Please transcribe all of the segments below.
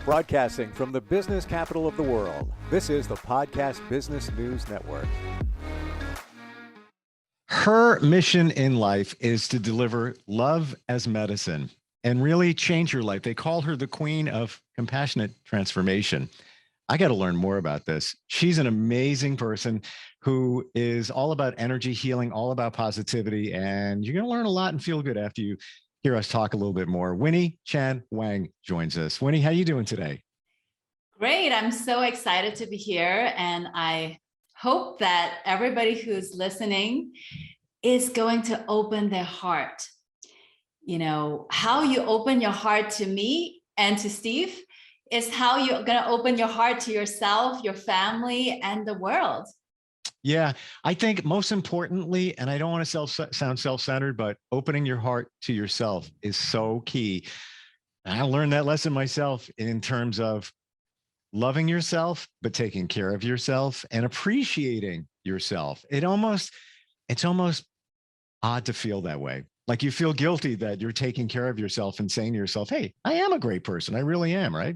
Broadcasting from the business capital of the world, this is the Podcast Business News Network. Her mission in life is to deliver love as medicine and really change your life. They call her the queen of compassionate transformation. I got to learn more about this. She's an amazing person who is all about energy healing, all about positivity, and you're going to learn a lot and feel good after you hear us talk a little bit more. Winnie Chan Wang joins us. Winnie, how you doing today? Great. I'm so excited to be here, and I hope that everybody who's listening is going to open their heart. You know, how you open your heart to me and to Steve is how you're going to open your heart to yourself, your family, and the world. Yeah, I think most importantly, and I don't want to sound self-centered, but opening your heart to yourself is so key. And I learned that lesson myself in terms of loving yourself, but taking care of yourself and appreciating yourself. It's almost odd to feel that way. Like you feel guilty that you're taking care of yourself and saying to yourself, hey, I am a great person. I really am, right?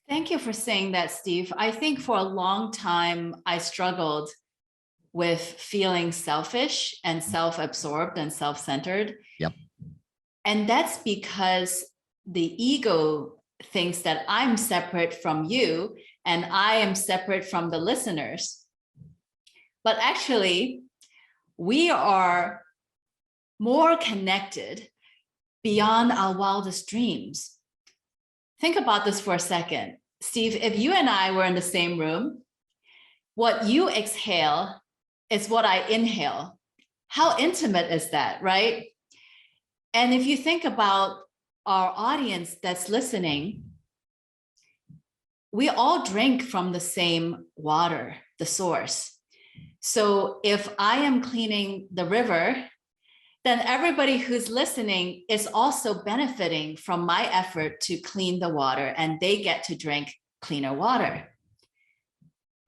Thank you for saying that, Steve. I think for a long time, I struggled with feeling selfish and self-absorbed and self-centered. Yep. And that's because the ego thinks that I'm separate from you and I am separate from the listeners. But actually, we are more connected beyond our wildest dreams. Think about this for a second. Steve, if you and I were in the same room, what you exhale is what I inhale. How intimate is that, right? And if you think about our audience that's listening, we all drink from the same water, the source. So if I am cleaning the river, then everybody who's listening is also benefiting from my effort to clean the water, and they get to drink cleaner water.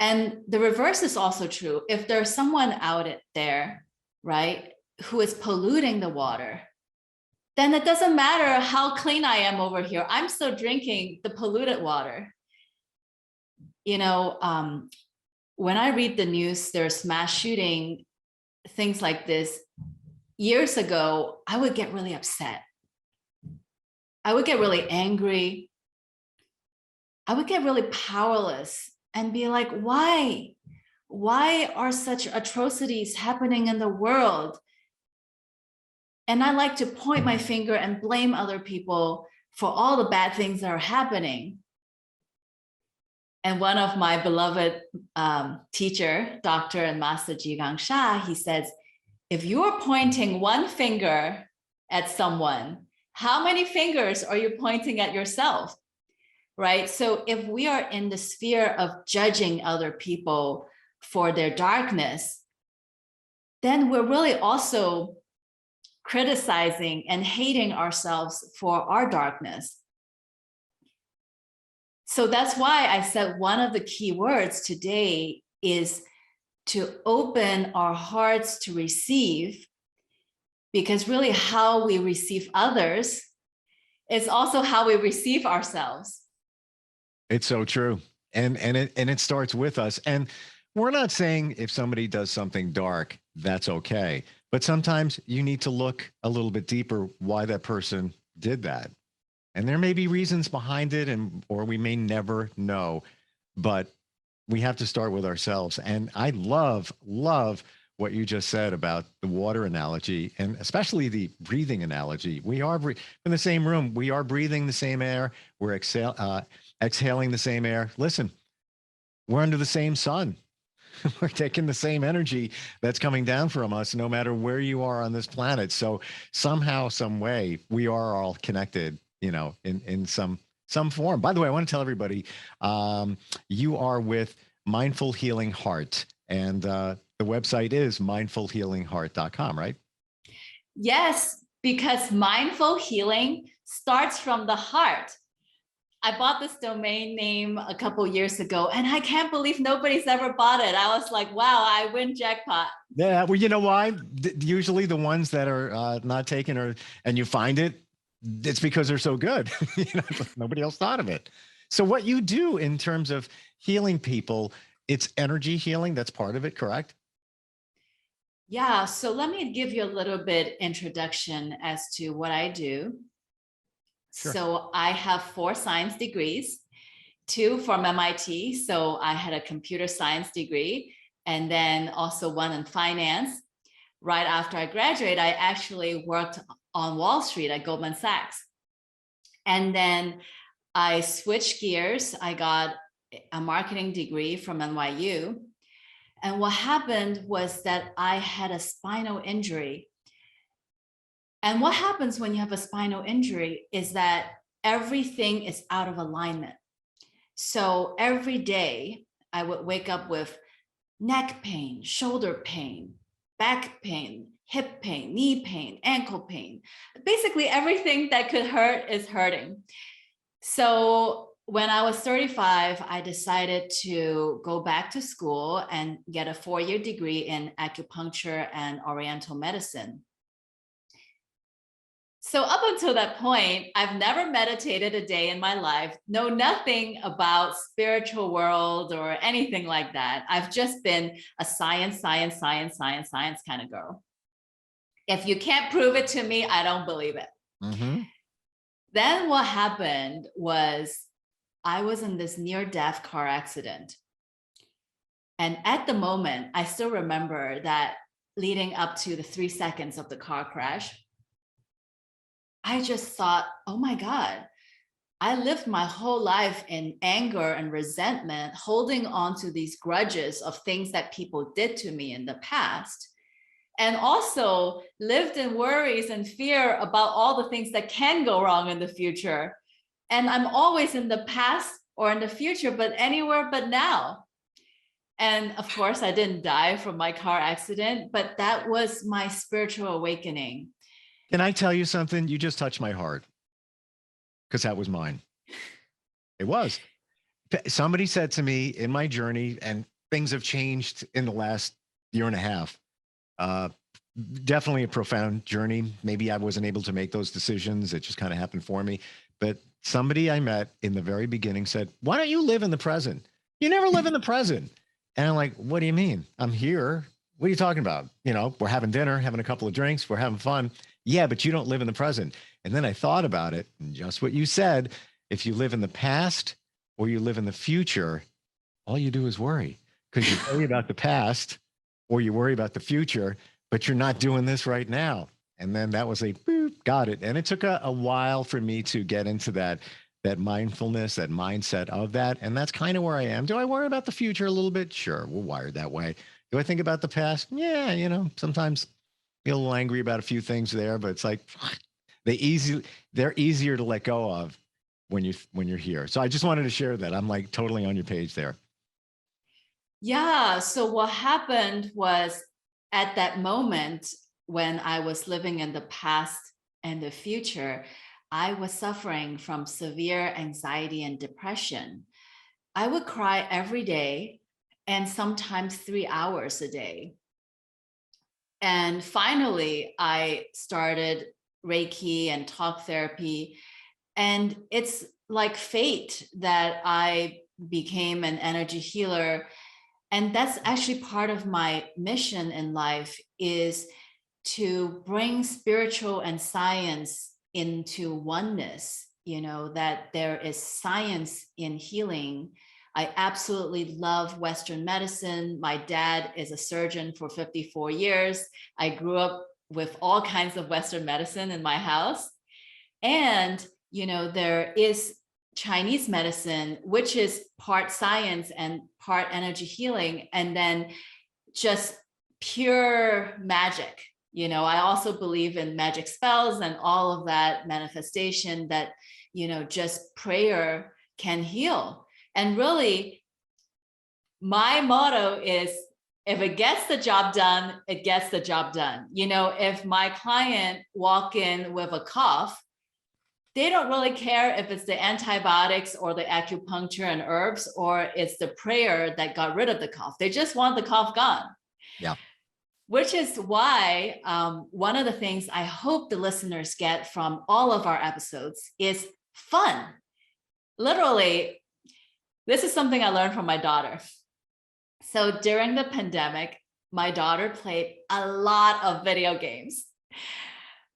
And the reverse is also true. If there's someone out there, right, who is polluting the water, then it doesn't matter how clean I am over here. I'm still drinking the polluted water. You know, when I read the news, there's mass shooting, things like this. Years ago, I would get really upset. I would get really angry. I would get really powerless and be like, why? Why are such atrocities happening in the world? And I like to point my finger and blame other people for all the bad things that are happening. And one of my beloved teacher, Dr. and Master Jigang Sha, he says, if you're pointing one finger at someone, how many fingers are you pointing at yourself, right? So if we are in the sphere of judging other people for their darkness, then we're really also criticizing and hating ourselves for our darkness. So that's why I said one of the key words today is to open our hearts to receive, because really how we receive others is also how we receive ourselves. It's so true. And it starts with us. And we're not saying if somebody does something dark, that's okay. But sometimes you need to look a little bit deeper why that person did that. And there may be reasons behind it, or we may never know, but we have to start with ourselves. And I love what you just said about the water analogy, and especially the breathing analogy. We are in the same room. We are breathing the same air. We're exhaling the same air. Listen, we're under the same sun. We're taking the same energy that's coming down from us, no matter where you are on this planet. So somehow, some way, we are all connected, you know, in some form. By the way, I want to tell everybody, you are with Mindful Healing Heart, and the website is mindfulhealingheart.com, right? Yes, because mindful healing starts from the heart. I bought this domain name a couple years ago, and I can't believe nobody's ever bought it. I was like, wow, I win jackpot. Yeah, well, you know why? Usually the ones that are not taken, and you find it, it's because they're so good. Nobody else thought of it. So what you do in terms of healing people, it's energy healing. That's part of it, correct? Yeah, so let me give you a little bit introduction as to what I do. Sure. So I have 4 science degrees, 2 from MIT. So I had a computer science degree and then also 1 in finance. Right after I graduated, I actually worked on Wall Street at Goldman Sachs. And then I switched gears. I got a marketing degree from NYU. And what happened was that I had a spinal injury. And what happens when you have a spinal injury is that everything is out of alignment. So every day I would wake up with neck pain, shoulder pain, back pain, hip pain, knee pain, ankle pain. Basically everything that could hurt is hurting. So when I was 35, I decided to go back to school and get a 4-year degree in acupuncture and oriental medicine. So up until that point, I've never meditated a day in my life, know nothing about spiritual world or anything like that. I've just been a science kind of girl. If you can't prove it to me, I don't believe it. Mm-hmm. Then what happened was I was in this near-death car accident. And at the moment, I still remember that leading up to the 3 seconds of the car crash, I just thought, oh my God, I lived my whole life in anger and resentment, holding on to these grudges of things that people did to me in the past. And also lived in worries and fear about all the things that can go wrong in the future. And I'm always in the past or in the future, but anywhere but now. And of course, I didn't die from my car accident, but that was my spiritual awakening. Can I tell you something? You just touched my heart, because that was mine. It was. Somebody said to me in my journey, and things have changed in the last year and a half. Definitely a profound journey. Maybe I wasn't able to make those decisions. It just kind of happened for me. But somebody I met in the very beginning said, why don't you live in the present? You never live in the present. And I'm like, what do you mean? I'm here. What are you talking about? We're having dinner, having a couple of drinks, we're having fun. Yeah, but you don't live in the present. And then I thought about it, and just what you said, if you live in the past or you live in the future, all you do is worry, because you worry about the past or you worry about the future, but you're not doing this right now. And then that was boop, got it. And it took a while for me to get into that mindfulness, that mindset of that. And that's kind of where I am. Do I worry about the future a little bit? Sure, we're wired that way. Do I think about the past? Yeah, sometimes be a little angry about a few things there, but it's like they're easier to let go of when you're here. So I just wanted to share that. I'm like totally on your page there. Yeah. So what happened was at that moment when I was living in the past and the future, I was suffering from severe anxiety and depression. I would cry every day and sometimes 3 hours a day. And finally, I started Reiki and talk therapy. And it's like fate that I became an energy healer. And that's actually part of my mission in life, is to bring spiritual and science into oneness, that there is science in healing. I absolutely love Western medicine. My dad is a surgeon for 54 years. I grew up with all kinds of Western medicine in my house. And, there is Chinese medicine, which is part science and part energy healing, and then just pure magic. I also believe in magic spells and all of that manifestation that, just prayer can heal. And really, my motto is, if it gets the job done, it gets the job done. If my client walk in with a cough, they don't really care if it's the antibiotics or the acupuncture and herbs, or it's the prayer that got rid of the cough. They just want the cough gone. Yeah. which is why one of the things I hope the listeners get from all of our episodes is fun. Literally, this is something I learned from my daughter. So during the pandemic, my daughter played a lot of video games.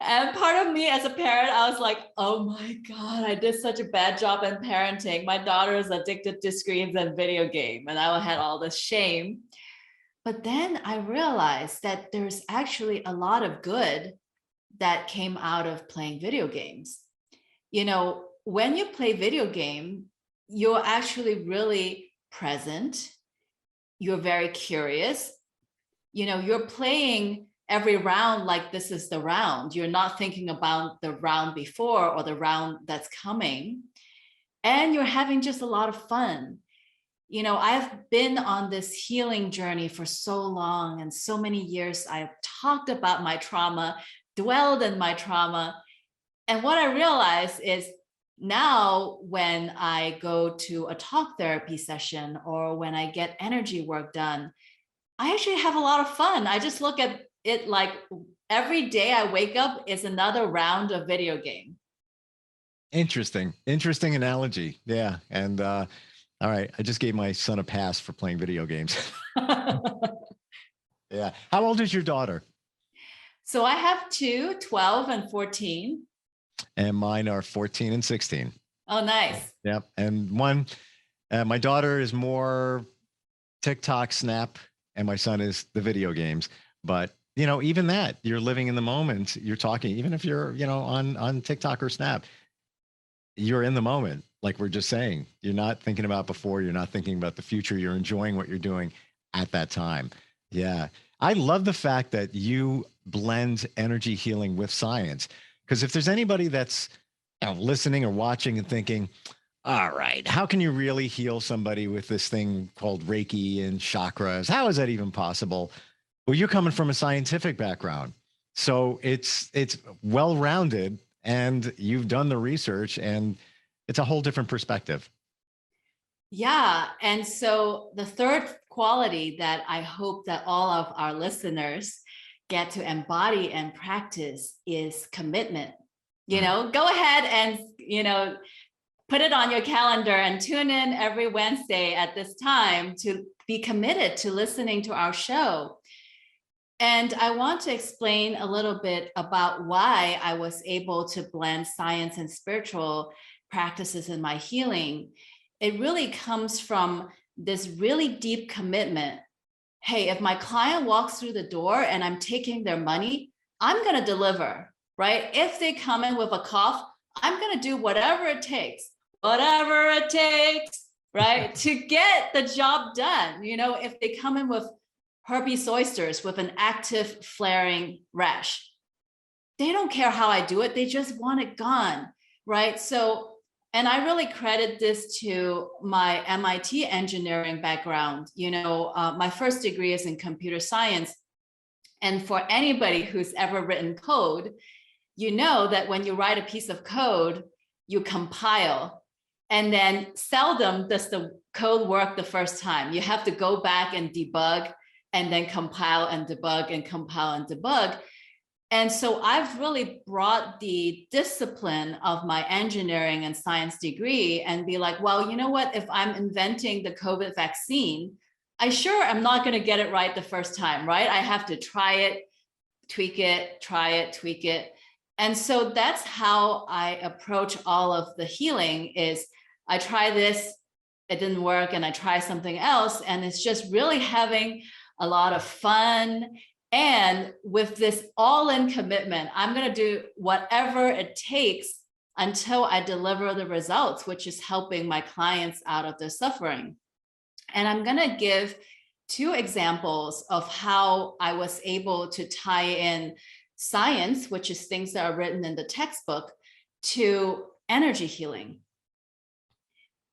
And part of me as a parent, I was like, oh my God, I did such a bad job in parenting. My daughter is addicted to screens and video game, and I had all this shame. But then I realized that there's actually a lot of good that came out of playing video games. You know, when you play video game, you're actually really present. You're very curious. You know, you're playing every round like this is the round. You're not thinking about the round before or the round that's coming. And you're having just a lot of fun. You know, I've been on this healing journey for so long and so many years. I've talked about my trauma, dwelled in my trauma. And what I realized is now when I go to a talk therapy session or when I get energy work done, I actually have a lot of fun. I just look at it like every day I wake up is another round of video game. Interesting analogy. Yeah. And all right, I just gave my son a pass for playing video games. Yeah. How old is your daughter? So I have two, 12 and 14. And mine are 14 and 16. Oh, nice. Yep. And my daughter is more TikTok, Snap, and my son is the video games. But, you know, even that, you're living in the moment. You're talking, even if you're, you know, on TikTok or Snap, you're in the moment. Like we're just saying, you're not thinking about before, you're not thinking about the future. You're enjoying what you're doing at that time. Yeah. I love the fact that you blend energy healing with science. Because if there's anybody that's, you know, listening or watching and thinking, all right, how can you really heal somebody with this thing called Reiki and chakras? How is that even possible? Well, you're coming from a scientific background. So it's well-rounded and you've done the research and it's a whole different perspective. Yeah. And so the third quality that I hope that all of our listeners get to embody and practice is commitment. You know, go ahead and, you know, put it on your calendar and tune in every Wednesday at this time to be committed to listening to our show. And I want to explain a little bit about why I was able to blend science and spiritual practices in my healing. It really comes from this really deep commitment. Hey, if my client walks through the door and I'm taking their money, I'm going to deliver, right? If they come in with a cough, I'm going to do whatever it takes, right? To get the job done. You know, if they come in with herpes zoster with an active flaring rash, they don't care how I do it. They just want it gone, right? So, and I really credit this to my MIT engineering background. You know, my first degree is in computer science. And for anybody who's ever written code, you know that when you write a piece of code, you compile. And then seldom does the code work the first time. You have to go back and debug and then compile and debug and compile and debug. And so I've really brought the discipline of my engineering and science degree and be like, well, you know what, if I'm inventing the COVID vaccine, I sure am not going to get it right the first time, right? I have to try it, tweak it, try it, tweak it. And so that's how I approach all of the healing is I try this, it didn't work, and I try something else. And it's just really having a lot of fun. And with this all-in commitment, I'm going to do whatever it takes until I deliver the results, which is helping my clients out of their suffering. And I'm going to give two examples of how I was able to tie in science, which is things that are written in the textbook, to energy healing.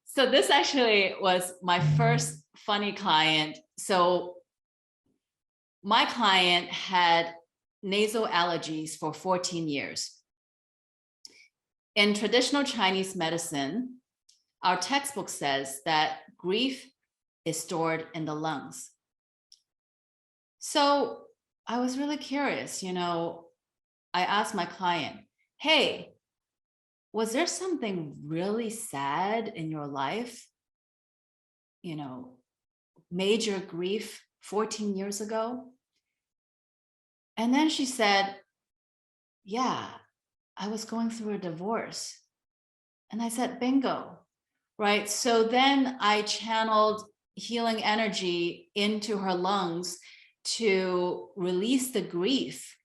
So this actually was my first funny client. So my client had nasal allergies for 14 years. In traditional Chinese medicine, our textbook says that grief is stored in the lungs. So I was really curious, I asked my client, hey, was there something really sad in your life? Major grief 14 years ago? And then she said, yeah, I was going through a divorce. And I said, bingo, right? So then I channeled healing energy into her lungs to release the grief.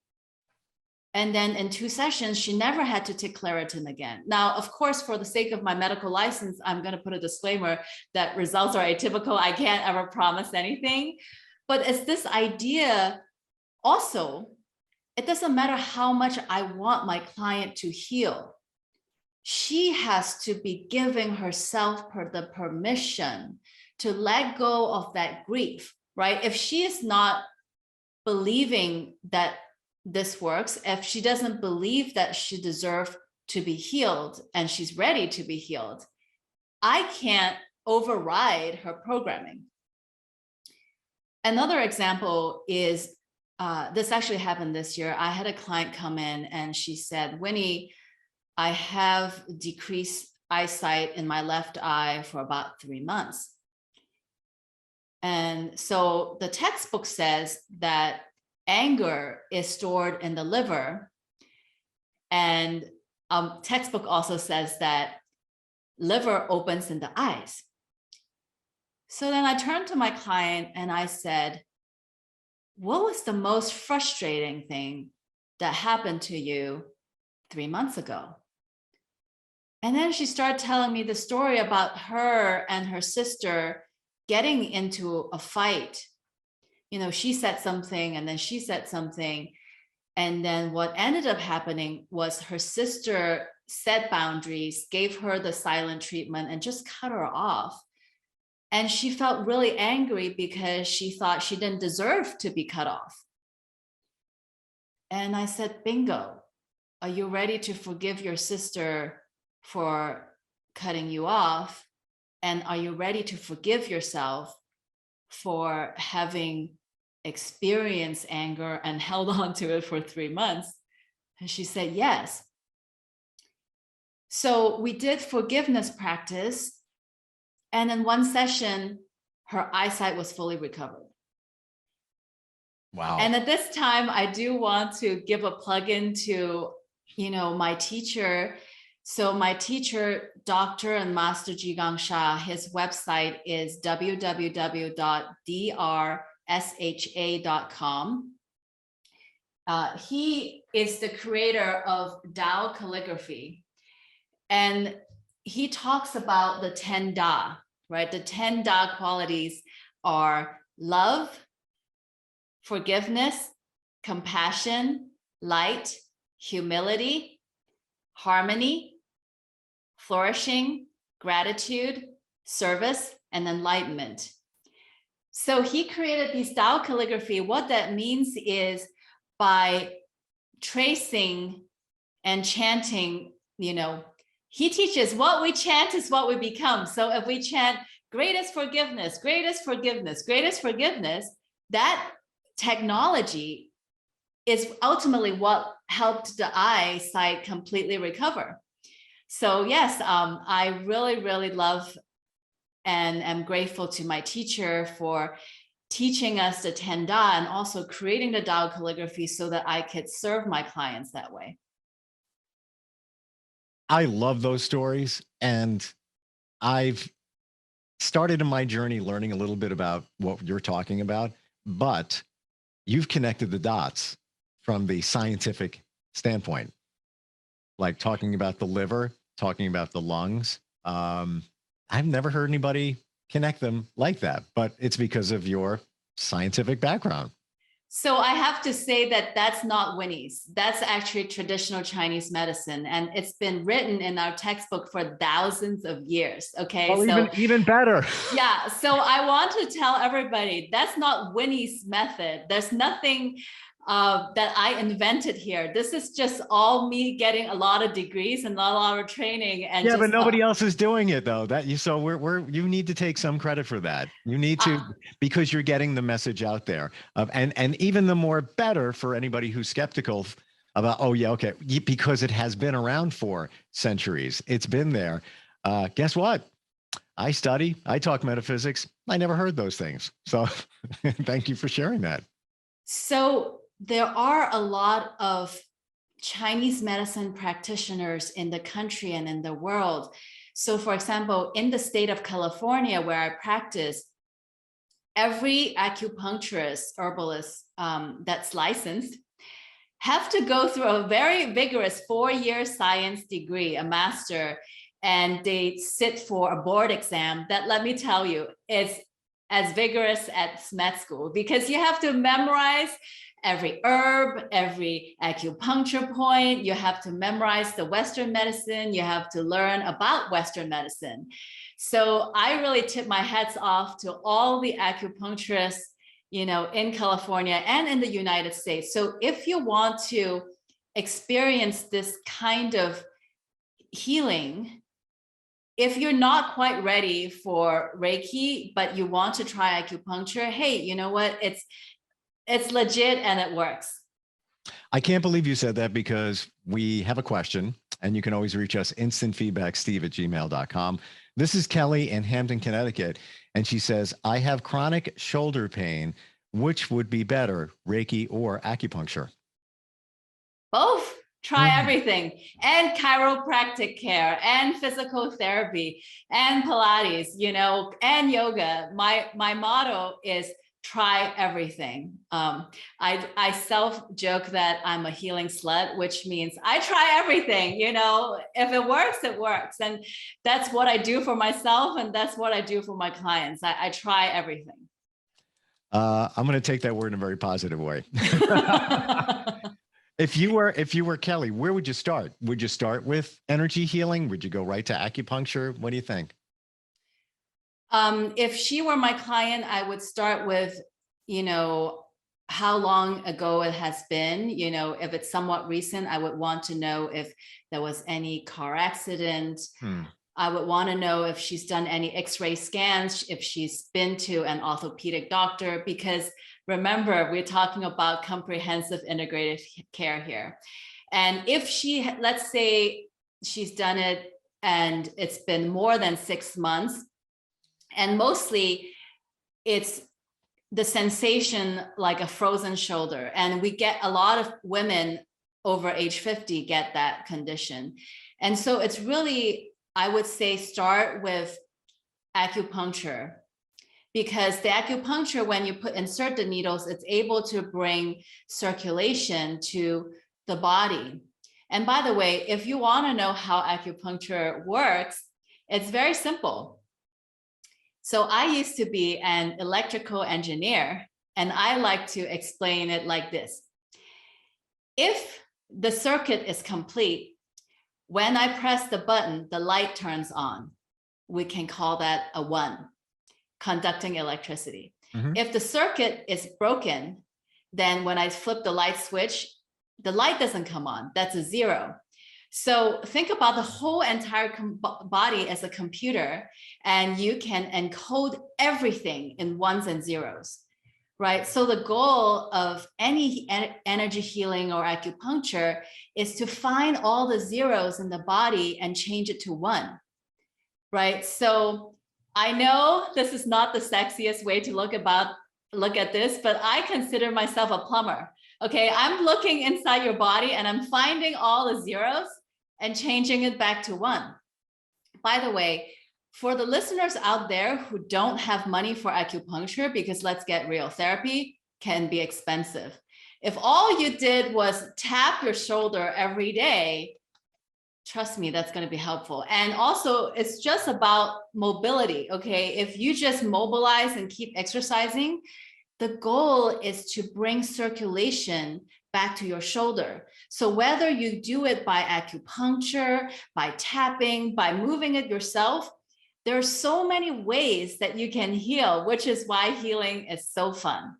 And then in 2 sessions, she never had to take Claritin again. Now, of course, for the sake of my medical license, I'm going to put a disclaimer that results are atypical. I can't ever promise anything. But it's this idea also, it doesn't matter how much I want my client to heal. She has to be giving herself the permission to let go of that grief, right? If she is not believing that this works, if she doesn't believe that she deserves to be healed and she's ready to be healed, I can't override her programming. Another example is, this actually happened this year. I had a client come in and she said, Winnie, I have decreased eyesight in my left eye for about 3 months. And so the textbook says that anger is stored in the liver. And textbook also says that liver opens in the eyes. So then I turned to my client and I said, what was the most frustrating thing that happened to you 3 months ago? And then she started telling me the story about her and her sister getting into a fight. She said something and then she said something. And then what ended up happening was her sister set boundaries, gave her the silent treatment and just cut her off. And she felt really angry because she thought she didn't deserve to be cut off. And I said, bingo, are you ready to forgive your sister for cutting you off? And are you ready to forgive yourself for having experienced anger and held on to it for 3 months? And she said, yes. So we did forgiveness practice. And in 1 session, her eyesight was fully recovered. Wow. And at this time, I do want to give a plug-in to, my teacher. So my teacher, Dr. and Master Jigang Sha, his website is www.drsha.com. He is the creator of Tao calligraphy. And he talks about the 10 Da, right? The 10 Da qualities are love, forgiveness, compassion, light, humility, harmony, flourishing, gratitude, service, and enlightenment. So he created these Tao calligraphy. What that means is by tracing and chanting, he teaches what we chant is what we become. So if we chant greatest forgiveness, greatest forgiveness, greatest forgiveness, that technology is ultimately what helped the eyesight completely recover. So yes, I really, really love and am grateful to my teacher for teaching us the 10 Da and also creating the Tao calligraphy so that I could serve my clients that way. I love those stories. And I've started in my journey learning a little bit about what you're talking about, but you've connected the dots from the scientific standpoint, like talking about the liver, talking about the lungs. I've never heard anybody connect them like that, but it's because of your scientific background. So I have to say that that's not Winnie's. That's actually traditional Chinese medicine. And it's been written in our textbook for thousands of years. Okay. Oh, so even better. Yeah. So I want to tell everybody that's not Winnie's method. There's nothing that I invented here. This is just all me getting a lot of degrees and a lot of training. And Yeah, just, but nobody else is doing it though. So you need to take some credit for that. You need to, because you're getting the message out there. And even the more better for anybody who's skeptical about, oh yeah, okay, because it has been around for centuries. It's been there. Guess what? I talk metaphysics. I never heard those things. So thank you for sharing that. So there are a lot of Chinese medicine practitioners in the country and in the world. So for example, in the state of California where I practice, every acupuncturist, herbalist that's licensed have to go through a very vigorous 4-year science degree, a master, and they sit for a board exam that, let me tell you, is as vigorous as med school, because you have to memorize every herb, every acupuncture point. You have to memorize the Western medicine. You have to learn about Western medicine. So I really tip my hats off to all the acupuncturists, in California and in the United States. So if you want to experience this kind of healing, if you're not quite ready for Reiki, but you want to try acupuncture, hey, you know what? It's legit and it works. I can't believe you said that, because we have a question and you can always reach us instantfeedbacksteve@gmail.com. This is Kelly in Hampton, Connecticut. And she says, I have chronic shoulder pain. Which would be better, Reiki or acupuncture? Both. Try everything, and chiropractic care and physical therapy and Pilates, and yoga. My motto is try everything. I self-joke that I'm a healing slut, which means I try everything. If it works, it works. And that's what I do for myself, and that's what I do for my clients. I try everything. I'm going to take that word in a very positive way. If you were Kelly, where would you start? Would you start with energy healing? Would you go right to acupuncture? What do you think? If she were my client, I would start with, how long ago it has been. If it's somewhat recent, I would want to know if there was any car accident. I would want to know if she's done any X-ray scans, if she's been to an orthopedic doctor, because remember, we're talking about comprehensive integrated care here. And if let's say she's done it and it's been more than 6 months, and mostly it's the sensation like a frozen shoulder. And we get a lot of women over age 50 get that condition. And so it's really, I would say, start with acupuncture, because the acupuncture, when you insert the needles, it's able to bring circulation to the body. And by the way, if you want to know how acupuncture works, it's very simple. So I used to be an electrical engineer, and I like to explain it like this. If the circuit is complete, when I press the button, the light turns on. We can call that a 1, conducting electricity. If the circuit is broken, then when I flip the light switch, the light doesn't come on. That's a 0. So think about the whole entire body as a computer, and you can encode everything in 1s and 0s, right? So the goal of any energy healing or acupuncture is to find all the 0s in the body and change it to 1, right? So I know this is not the sexiest way to look at this, but I consider myself a plumber. Okay, I'm looking inside your body and I'm finding all the 0s and changing it back to 1. By the way, for the listeners out there who don't have money for acupuncture, because let's get real, therapy can be expensive. If all you did was tap your shoulder every day, trust me, that's going to be helpful. And also, it's just about mobility. Okay, if you just mobilize and keep exercising, the goal is to bring circulation back to your shoulder. So whether you do it by acupuncture, by tapping, by moving it yourself, there are so many ways that you can heal, which is why healing is so fun.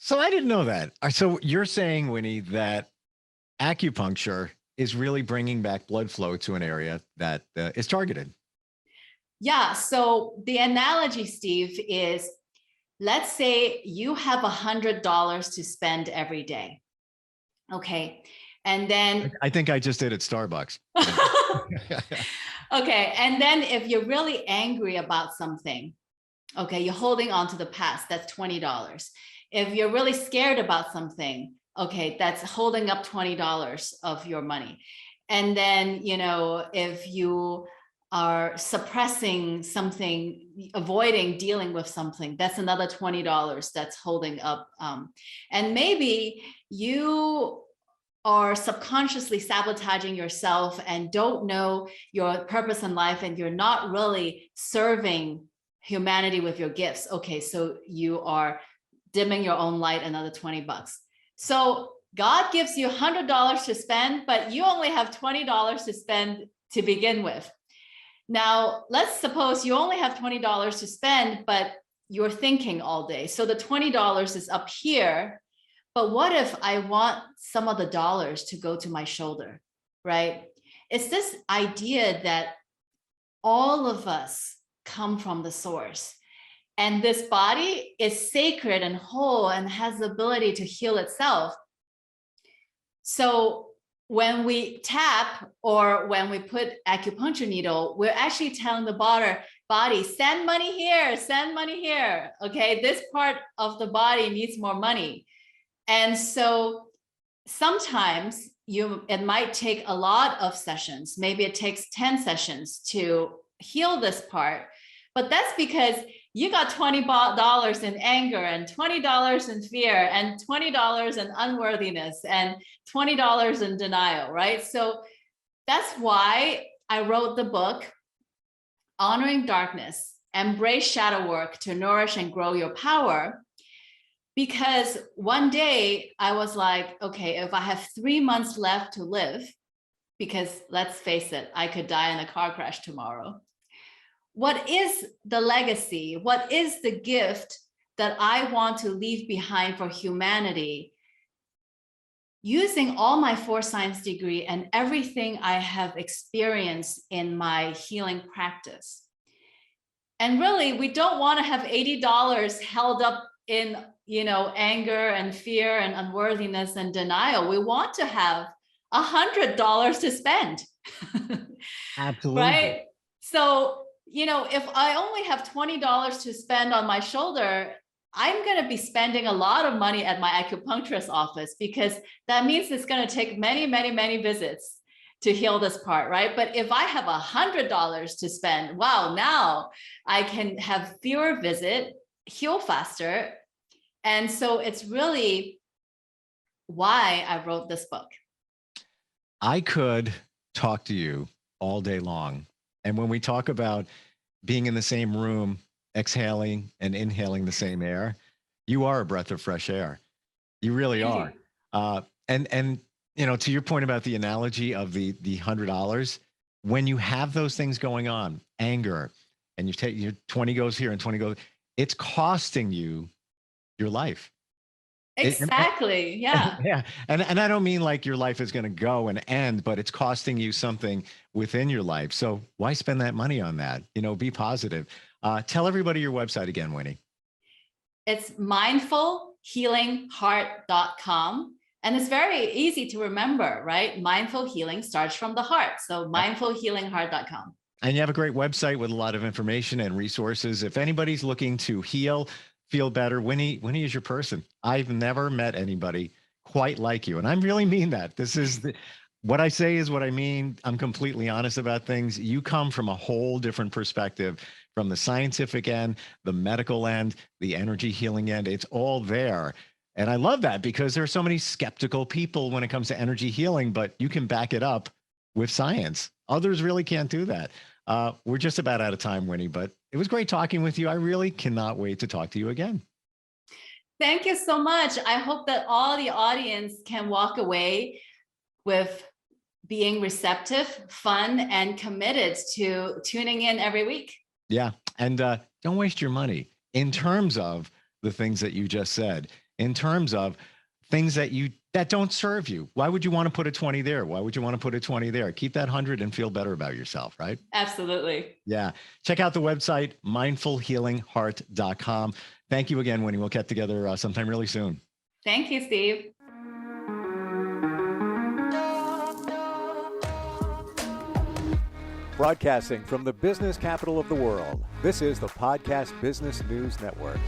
So I didn't know that. So you're saying, Winnie, that acupuncture is really bringing back blood flow to an area that is targeted. Yeah. So the analogy, Steve, is let's say you have $100 to spend every day. Okay. And then, I think I just did at Starbucks. okay. And then if you're really angry about something, okay, you're holding on to the past, that's $20. If you're really scared about something, okay, that's holding up $20 of your money. And then, if you are suppressing something, avoiding dealing with something, that's another $20 that's holding up. And maybe you are subconsciously sabotaging yourself and don't know your purpose in life, and you're not really serving humanity with your gifts. Okay, so you are dimming your own light, another $20. So God gives you $100 to spend, but you only have $20 to spend to begin with. Now, let's suppose you only have $20 to spend, but you're thinking all day. So the $20 is up here. But what if I want some of the dollars to go to my shoulder, right? It's this idea that all of us come from the source. And this body is sacred and whole and has the ability to heal itself. So when we tap or when we put acupuncture needle, we're actually telling the body, send money here, send money here. Okay, this part of the body needs more money. And so sometimes it might take a lot of sessions. Maybe it takes 10 sessions to heal this part, but that's because you got $20 in anger and $20 in fear and $20 in unworthiness and $20 in denial, right? So that's why I wrote the book, Honoring Darkness, Embrace Shadow Work to Nourish and Grow Your Power. Because one day I was like, okay, if I have 3 months left to live, because let's face it, I could die in a car crash tomorrow. What is the legacy? What is the gift that I want to leave behind for humanity? Using all my 4 science degree and everything I have experienced in my healing practice. And really, we don't want to have $80 held up in anger and fear and unworthiness and denial. We want to have $100 to spend. Absolutely. Right? So, if I only have $20 to spend on my shoulder, I'm going to be spending a lot of money at my acupuncturist office, because that means it's going to take many, many, many visits to heal this part, right? But if I have $100 to spend, wow, now I can have fewer visits, heal faster. And so it's really why I wrote this book. I could talk to you all day long. And when we talk about being in the same room, exhaling and inhaling the same air, you are a breath of fresh air. You really are. And to your point about the analogy of the $100, when you have those things going on, anger, and you take your 20 goes here and 20 goes, it's costing you your life. Exactly. Yeah. Yeah. And I don't mean like your life is going to go and end, but it's costing you something within your life. So why spend that money on that? Be positive. Tell everybody your website again, Winnie. It's mindfulhealingheart.com. And it's very easy to remember, right? Mindful healing starts from the heart. So mindfulhealingheart.com. And you have a great website with a lot of information and resources. If anybody's looking to heal, feel better, Winnie is your person. I've never met anybody quite like you. And I really mean that. What I say is what I mean. I'm completely honest about things. You come from a whole different perspective, from the scientific end, the medical end, the energy healing end. It's all there. And I love that, because there are so many skeptical people when it comes to energy healing, but you can back it up with science. Others really can't do that. We're just about out of time, Winnie, but it was great talking with you. I really cannot wait to talk to you again. Thank you so much. I hope that all the audience can walk away with being receptive, fun, and committed to tuning in every week. Yeah. And don't waste your money in terms of the things that you just said. in terms of things that don't serve you. Why would you want to put a 20 there? Why would you want to put a 20 there? Keep that 100 and feel better about yourself, right? Absolutely. Yeah. Check out the website, mindfulhealingheart.com. Thank you again, Winnie. We'll get together sometime really soon. Thank you, Steve. Broadcasting from the business capital of the world, this is the Podcast Business News Network.